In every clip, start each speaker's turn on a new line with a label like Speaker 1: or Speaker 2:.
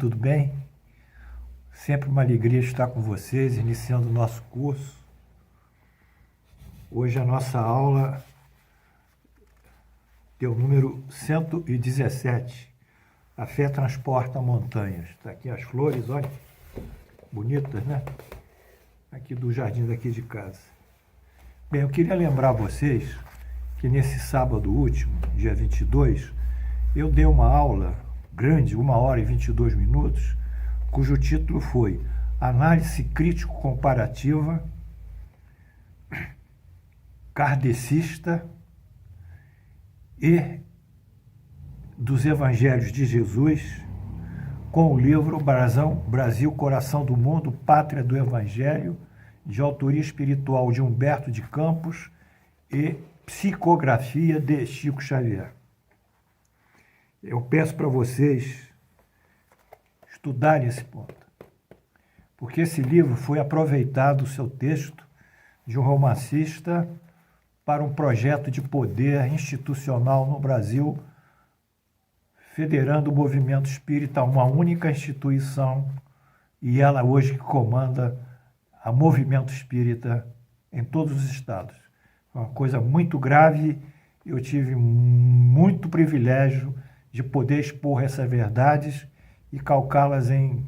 Speaker 1: tudo bem? Sempre uma alegria estar com vocês, iniciando o nosso curso. Hoje a nossa aula tem o número 117. A fé transporta montanhas. Está aqui as flores, olha, bonitas, né? Aqui do jardim daqui de casa. Bem, eu queria lembrar vocês que nesse sábado último, dia 22, eu dei uma aula grande, 1h22, cujo título foi Análise Crítico-Comparativa Kardecista e dos Evangelhos de Jesus, com o livro Brasil, Coração do Mundo, Pátria do Evangelho, de autoria espiritual de Humberto de Campos e psicografia de Chico Xavier. Eu peço para vocês estudarem esse ponto, porque esse livro foi aproveitado, o seu texto, de um romancista para um projeto de poder institucional no Brasil, federando o movimento espírita a uma única instituição, e ela hoje que comanda o movimento espírita em todos os estados. É uma coisa muito grave. Eu tive muito privilégio de poder expor essas verdades e calcá-las em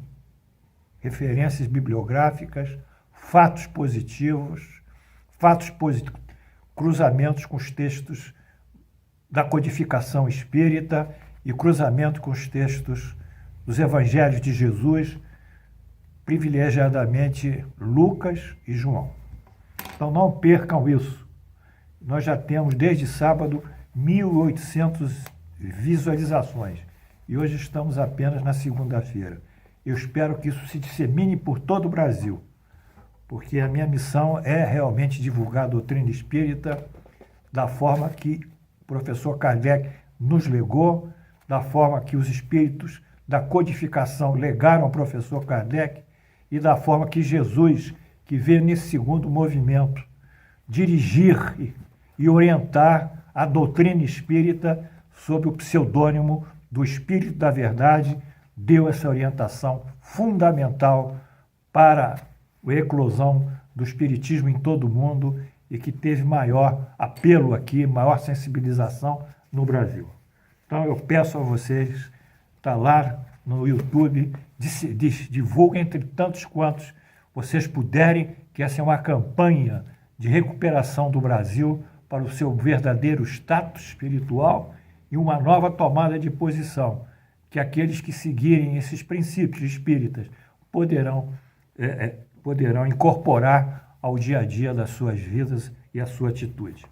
Speaker 1: referências bibliográficas, fatos positivos, cruzamentos com os textos da codificação espírita e cruzamento com os textos dos Evangelhos de Jesus, privilegiadamente Lucas e João. Então não percam isso. Nós já temos desde sábado 1.800 visualizações e hoje estamos apenas na segunda-feira. Eu espero que isso se dissemine por todo o Brasil, porque a minha missão é realmente divulgar a doutrina espírita da forma que o professor Kardec nos legou, da forma que os espíritos da codificação legaram ao professor Kardec e da forma que Jesus, que veio nesse segundo movimento, dirigir e orientar a doutrina espírita sob o pseudônimo do Espírito da Verdade, deu essa orientação fundamental para a eclosão do espiritismo em todo o mundo e que teve maior apelo aqui, maior sensibilização no Brasil. Então eu peço a vocês, está lá no YouTube, divulguem entre tantos quantos vocês puderem, que essa é uma campanha de recuperação do Brasil para o seu verdadeiro status espiritual e uma nova tomada de posição, que aqueles que seguirem esses princípios espíritas poderão incorporar ao dia a dia das suas vidas e à sua atitude.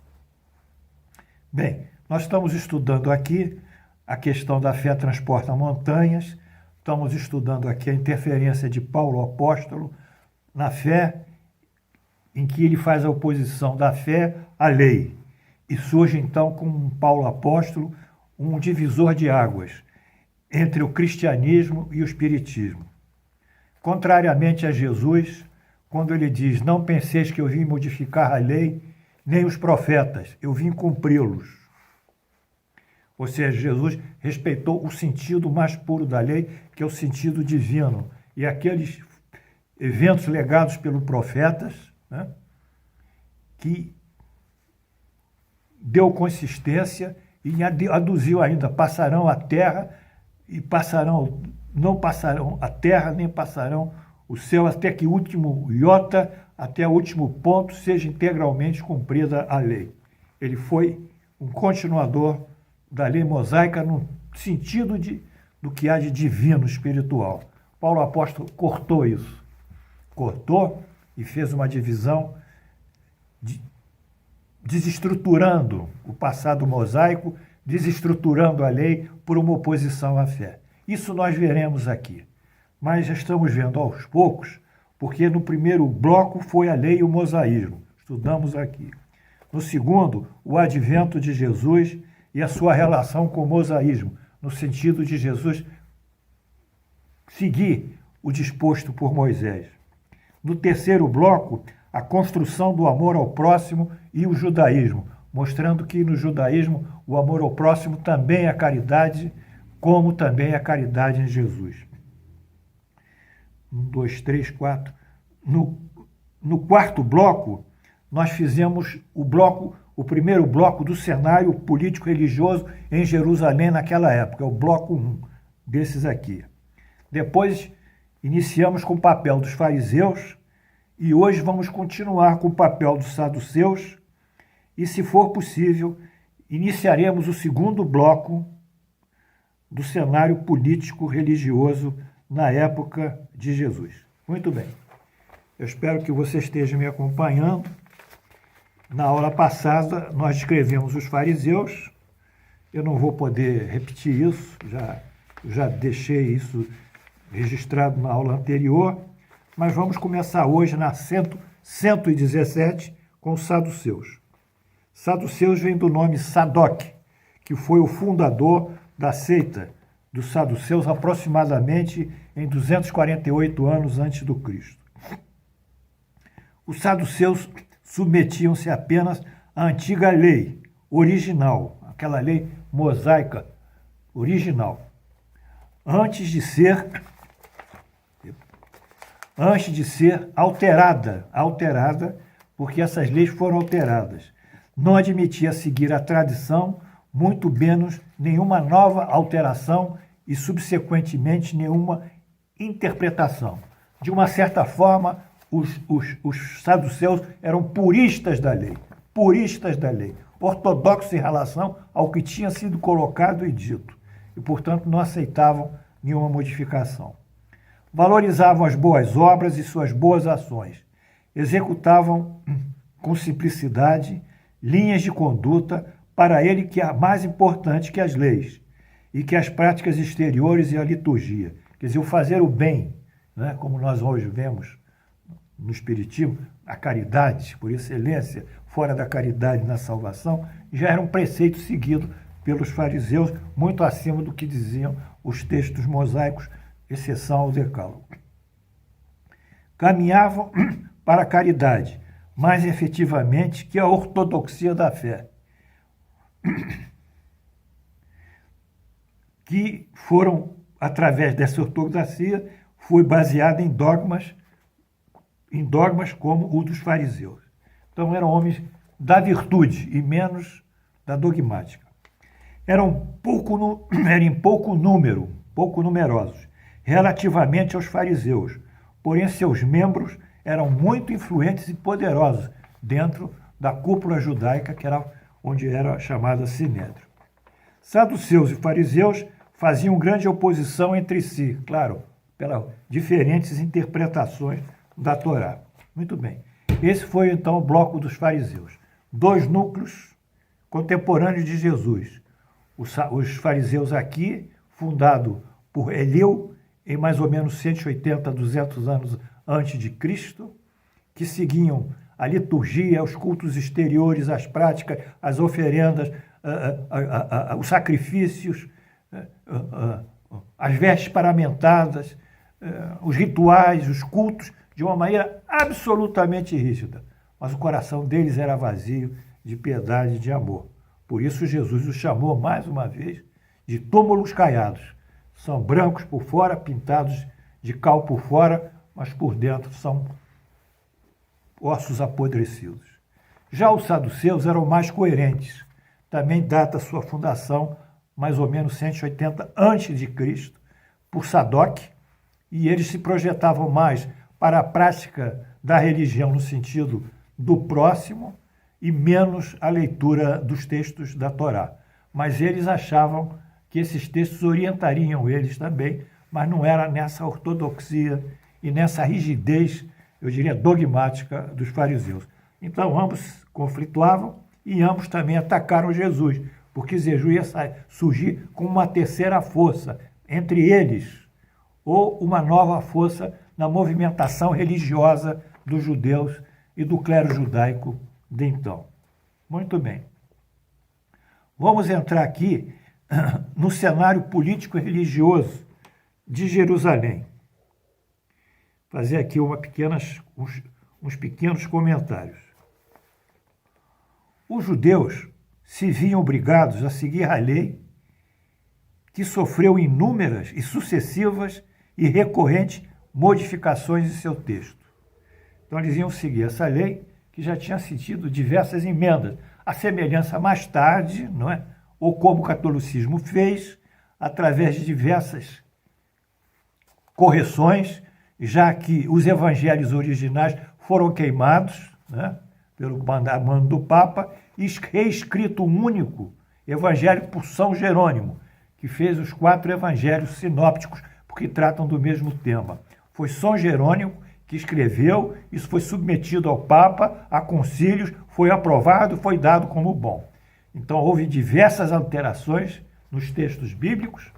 Speaker 1: Bem, nós estamos estudando aqui a questão da fé transporta montanhas, estamos estudando aqui a interferência de Paulo Apóstolo na fé, em que ele faz a oposição da fé à lei. E surge então com Paulo Apóstolo um divisor de águas entre o cristianismo e o espiritismo. Contrariamente a Jesus, quando ele diz, não penseis que eu vim modificar a lei, nem os profetas, eu vim cumpri-los. Ou seja, Jesus respeitou o sentido mais puro da lei, que é o sentido divino. E aqueles eventos legados pelos profetas, né, que deu consistência e aduziu ainda, passarão a terra e não passarão a terra, nem passarão o céu, até que o último iota, até o último ponto, seja integralmente cumprida a lei. Ele foi um continuador da lei mosaica no sentido do que há de divino, espiritual. Paulo Apóstolo cortou isso. Cortou e fez uma divisão desestruturando o passado mosaico, desestruturando a lei por uma oposição à fé. Isso nós veremos aqui. Mas já estamos vendo aos poucos, porque no primeiro bloco foi a lei e o mosaísmo. Estudamos aqui. No segundo, o advento de Jesus e a sua relação com o mosaísmo, no sentido de Jesus seguir o disposto por Moisés. No terceiro bloco, a construção do amor ao próximo e o judaísmo, mostrando que no judaísmo o amor ao próximo também é caridade, como também é caridade em Jesus. Um, dois, três, quatro. No quarto bloco, nós fizemos o primeiro bloco do cenário político-religioso em Jerusalém naquela época, é o bloco 1 desses aqui. Depois, iniciamos com o papel dos fariseus e hoje vamos continuar com o papel dos saduceus e, se for possível, iniciaremos o segundo bloco do cenário político-religioso na época de Jesus. Muito bem. Eu espero que você esteja me acompanhando. Na aula passada, nós descrevemos os fariseus. Eu não vou poder repetir isso, já deixei isso registrado na aula anterior, mas vamos começar hoje na 117 com os saduceus. Saduceus vem do nome Sadoc, que foi o fundador da seita dos saduceus aproximadamente em 248 anos antes do Cristo. Os saduceus submetiam-se apenas à antiga lei original, aquela lei mosaica original, antes de ser alterada, porque essas leis foram alteradas. Não admitia seguir a tradição, muito menos nenhuma nova alteração e, subsequentemente, nenhuma interpretação. De uma certa forma, os saduceus eram puristas da lei, ortodoxos em relação ao que tinha sido colocado e dito, e, portanto, não aceitavam nenhuma modificação. Valorizavam as boas obras e suas boas ações, executavam com simplicidade linhas de conduta para ele que é mais importante que as leis e que as práticas exteriores e a liturgia. Quer dizer, o fazer o bem, né, como nós hoje vemos no Espiritismo, a caridade, por excelência, fora da caridade na salvação, já era um preceito seguido pelos fariseus, muito acima do que diziam os textos mosaicos, exceção ao Decálogo. Caminhavam para a caridade, mais efetivamente que a ortodoxia da fé, que foram, através dessa ortodoxia, foi baseada em dogmas como o dos fariseus. Então eram homens da virtude e menos da dogmática. Eram em pouco numerosos, relativamente aos fariseus, porém seus membros eram muito influentes e poderosos dentro da cúpula judaica, que era onde era chamada Sinédrio. Saduceus e fariseus faziam grande oposição entre si, claro, pelas diferentes interpretações da Torá. Muito bem. Esse foi, então, o bloco dos fariseus. Dois núcleos contemporâneos de Jesus. Os fariseus aqui, fundado por Eliú, em mais ou menos 180 a 200 anos antes de Cristo, que seguiam a liturgia, os cultos exteriores, as práticas, as oferendas, os sacrifícios, as vestes paramentadas, os rituais, os cultos, de uma maneira absolutamente rígida. Mas o coração deles era vazio de piedade e de amor. Por isso Jesus os chamou, mais uma vez, de túmulos caiados. São brancos por fora, pintados de cal por fora, mas por dentro são ossos apodrecidos. Já os saduceus eram mais coerentes. Também data sua fundação, mais ou menos 180 a.C., por Sadoc, e eles se projetavam mais para a prática da religião no sentido do próximo e menos a leitura dos textos da Torá. Mas eles achavam que esses textos orientariam eles também, mas não era nessa ortodoxia e nessa rigidez, eu diria, dogmática dos fariseus. Então, ambos conflituavam e ambos também atacaram Jesus, porque Jesus ia surgir como uma terceira força entre eles, ou uma nova força na movimentação religiosa dos judeus e do clero judaico de então. Muito bem. Vamos entrar aqui no cenário político e religioso de Jerusalém. Fazer aqui uns pequenos comentários. Os judeus se viam obrigados a seguir a lei que sofreu inúmeras e sucessivas e recorrentes modificações em seu texto. Então, eles iam seguir essa lei, que já tinha sentido diversas emendas, a semelhança mais tarde, não é? Ou como o catolicismo fez, através de diversas correções, já que os evangelhos originais foram queimados, né, pelo mando do Papa, e reescrito um único evangelho por São Jerônimo, que fez os 4 evangelhos sinópticos, porque tratam do mesmo tema. Foi São Jerônimo que escreveu, isso foi submetido ao Papa, a concílios, foi aprovado, foi dado como bom. Então, houve diversas alterações nos textos bíblicos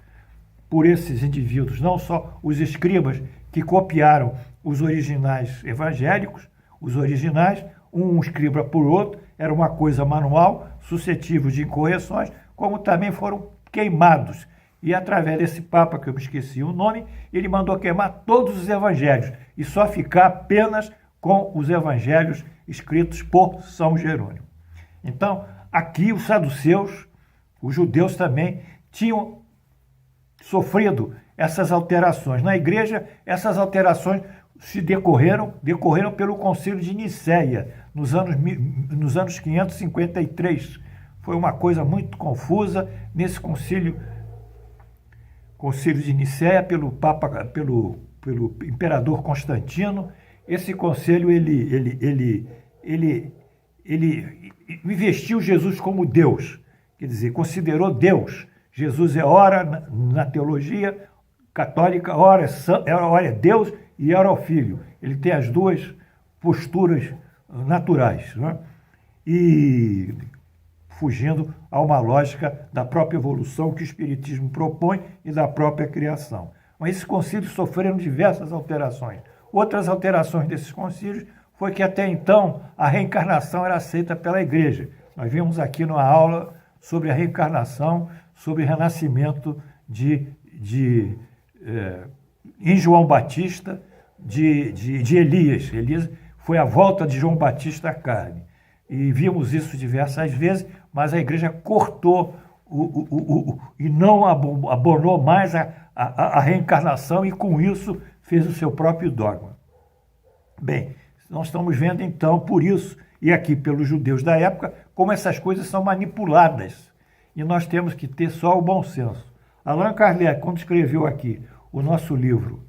Speaker 1: por esses indivíduos, não só os escribas que copiaram os originais evangélicos, os originais, um escriba por outro, era uma coisa manual, suscetível de incorreções, como também foram queimados. E através desse Papa, que eu me esqueci o nome, ele mandou queimar todos os evangelhos e só ficar apenas com os evangelhos escritos por São Jerônimo. Então, aqui os saduceus, os judeus também, tinham sofrido essas alterações. Na igreja, essas alterações se decorreram pelo Concílio de Nicéia, nos anos 553. Foi uma coisa muito confusa nesse concílio de Nicéia pelo imperador Constantino. Esse concílio ele investiu Jesus como Deus, quer dizer, considerou Deus. Jesus é ora na teologia católica, ora é Deus e ora o Filho. Ele tem as duas posturas naturais, né? E fugindo a uma lógica da própria evolução que o Espiritismo propõe e da própria criação. Mas esses concílios sofreram diversas alterações. Outras alterações desses concílios foi que até então a reencarnação era aceita pela Igreja. Nós vimos aqui numa aula sobre a reencarnação, sobre o renascimento em João Batista de Elias. Elias foi a volta de João Batista à carne. E vimos isso diversas vezes, mas a Igreja cortou e não abonou mais a reencarnação e, com isso, fez o seu próprio dogma. Bem, nós estamos vendo, então, por isso, e aqui pelos judeus da época, como essas coisas são manipuladas. E nós temos que ter só o bom senso. Allan Kardec, quando escreveu aqui o nosso livro,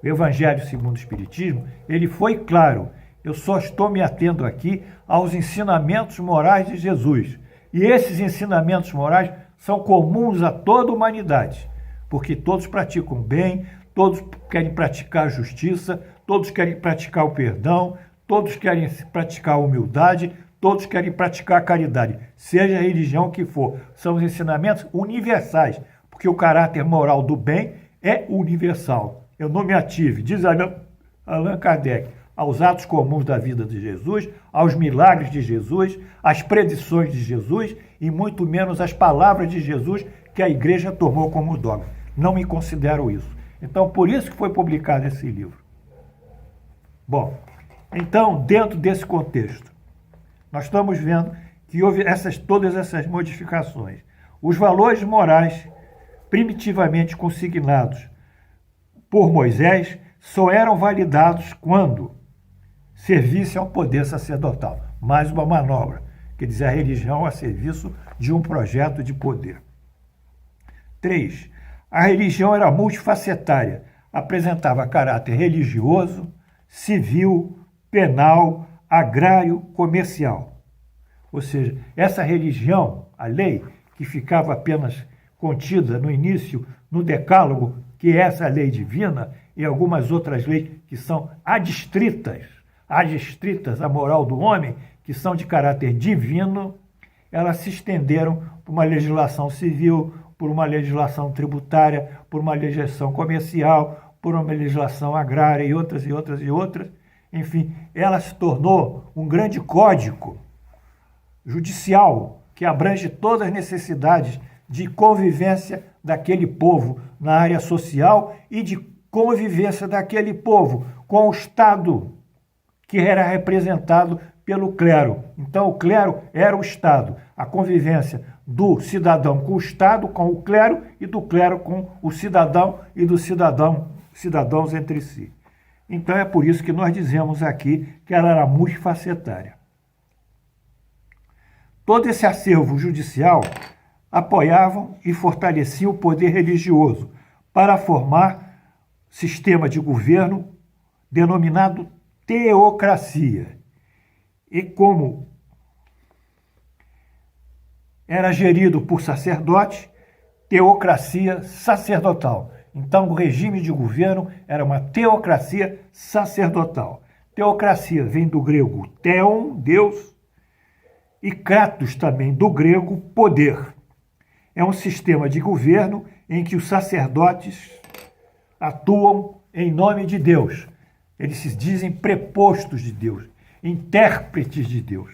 Speaker 1: o Evangelho segundo o Espiritismo, ele foi claro: eu só estou me atendo aqui aos ensinamentos morais de Jesus. E esses ensinamentos morais são comuns a toda a humanidade, porque todos praticam bem, todos querem praticar a justiça, todos querem praticar o perdão, todos querem praticar a humildade, todos querem praticar a caridade, seja a religião que for. São os ensinamentos universais, porque o caráter moral do bem é universal. Eu não me ative, diz Allan Kardec, aos atos comuns da vida de Jesus, aos milagres de Jesus, às predições de Jesus e muito menos às palavras de Jesus que a Igreja tomou como dogma. Não me considero isso. Então, por isso que foi publicado esse livro. Bom, então, dentro desse contexto, nós estamos vendo que houve todas essas modificações. Os valores morais primitivamente consignados por Moisés só eram validados quando servisse ao poder sacerdotal. Mais uma manobra, quer dizer, a religião a serviço de um projeto de poder. 3. A religião era multifacetária, apresentava caráter religioso, civil, penal, agrário, comercial. Ou seja, essa religião, a lei, que ficava apenas contida no início, no Decálogo, que é essa lei divina, e algumas outras leis que são adstritas à moral do homem, que são de caráter divino, elas se estenderam por uma legislação civil, por uma legislação tributária, por uma legislação comercial, por uma legislação agrária e outras. Enfim, ela se tornou um grande código judicial que abrange todas as necessidades de convivência daquele povo na área social e de convivência daquele povo com o Estado, que era representado pelo clero. Então, o clero era o Estado, a convivência do cidadão com o Estado, com o clero, e do clero com o cidadão e dos cidadãos entre si. Então é por isso que nós dizemos aqui que ela era multifacetária. Todo esse acervo judicial apoiavam e fortaleciam o poder religioso para formar sistema de governo denominado teocracia. E como era gerido por sacerdote, teocracia sacerdotal. Então, o regime de governo era uma teocracia sacerdotal. Teocracia vem do grego theon, Deus, e kratos também do grego poder. É um sistema de governo em que os sacerdotes atuam em nome de Deus. Eles se dizem prepostos de Deus, intérpretes de Deus,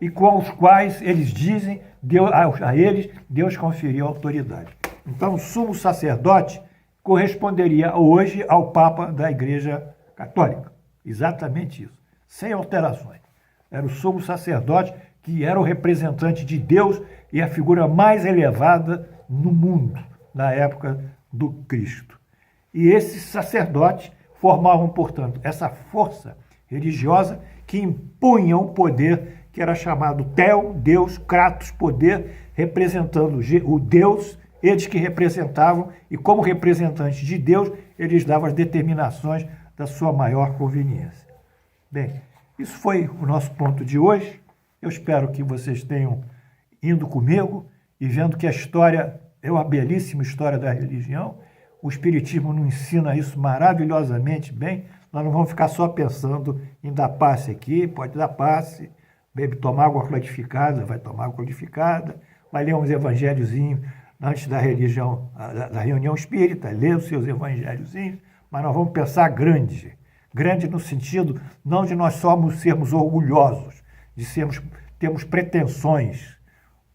Speaker 1: e com os quais eles dizem, a eles, Deus conferiu autoridade. Então, o sumo sacerdote corresponderia hoje ao Papa da Igreja Católica. Exatamente isso, sem alterações. Era o sumo sacerdote que era o representante de Deus e a figura mais elevada no mundo, na época do Cristo. E esses sacerdotes formavam, portanto, essa força religiosa que impunha um poder que era chamado Theon, Deus, Kratos, poder, representando o Deus, eles que representavam, e como representantes de Deus, eles davam as determinações da sua maior conveniência. Bem, isso foi o nosso ponto de hoje. Eu espero que vocês tenham ido comigo e vendo que a história é uma belíssima história da religião. O Espiritismo nos ensina isso maravilhosamente bem. Nós não vamos ficar só pensando em dar passe aqui, pode dar passe, bebe, tomar água codificada, vai tomar água codificada, vai ler uns evangéliozinhos antes da religião, da reunião espírita, ler os seus evangéliozinhos, mas nós vamos pensar grande. Grande no sentido não de nós sermos orgulhosos, de termos pretensões,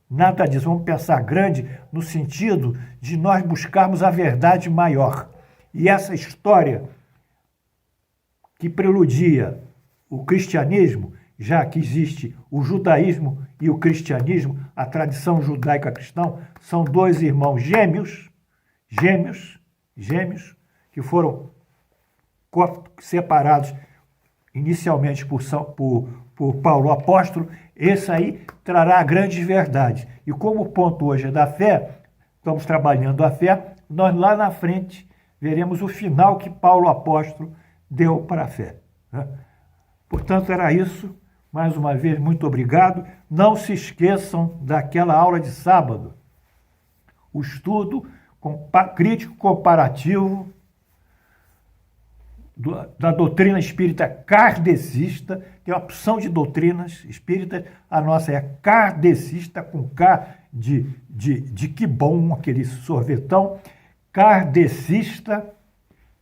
Speaker 1: nada disso. Vamos pensar grande no sentido de nós buscarmos a verdade maior. E essa história que preludia o cristianismo, já que existe o judaísmo e o cristianismo, a tradição judaica cristã, são dois irmãos gêmeos, que foram separados inicialmente por Paulo apóstolo. Esse aí trará grandes verdades. E como o ponto hoje é da fé, estamos trabalhando a fé, nós lá na frente veremos o final que Paulo apóstolo deu para a fé. Portanto, era isso. Mais uma vez, muito obrigado. Não se esqueçam daquela aula de sábado. O estudo crítico comparativo da doutrina espírita kardecista, que é uma opção de doutrinas espíritas. A nossa é kardecista, com K de que bom, aquele sorvetão, kardecista,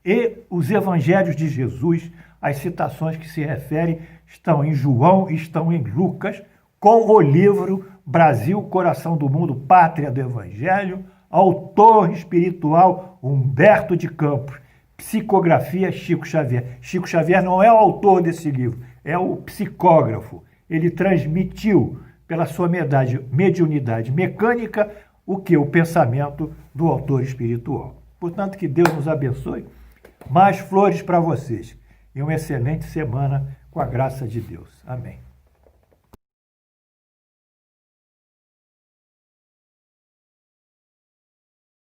Speaker 1: e os evangelhos de Jesus, as citações que se referem, estão em João, estão em Lucas, com o livro Brasil, Coração do Mundo, Pátria do Evangelho, autor espiritual Humberto de Campos, psicografia Chico Xavier. Chico Xavier não é o autor desse livro, é o psicógrafo. Ele transmitiu, pela sua mediunidade mecânica, o pensamento do autor espiritual. Portanto, que Deus nos abençoe. Mais flores para vocês. E uma excelente semana com a graça de Deus. Amém.